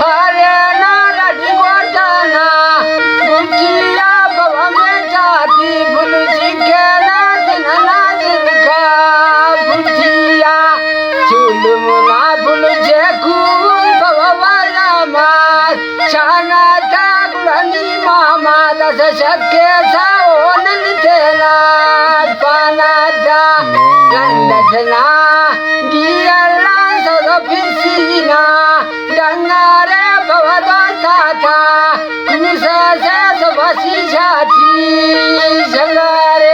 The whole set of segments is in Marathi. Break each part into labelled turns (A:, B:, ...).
A: हरियाणा लाडी गोटाना बुझिया बाबा में जाती भूल सिखेना दिनना जिनका बुझिया चुलमुना भूल जेकू बाबा वाला मार छाना टाकलनी मामा दस शक्के साओन नितेना पानाचा गंधना दियाला सदा पिसीना डंगारे भवदा ताता कुसा से सबसी छाती संगारे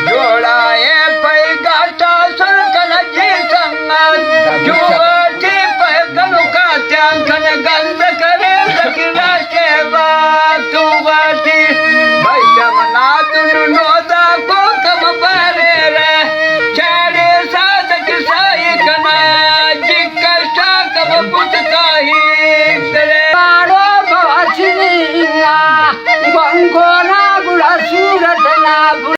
A: जोड़ाए पैगाटा सुरकन जी संगत जुवती पैगनु का त्यांकन गंध करे दकिना के बात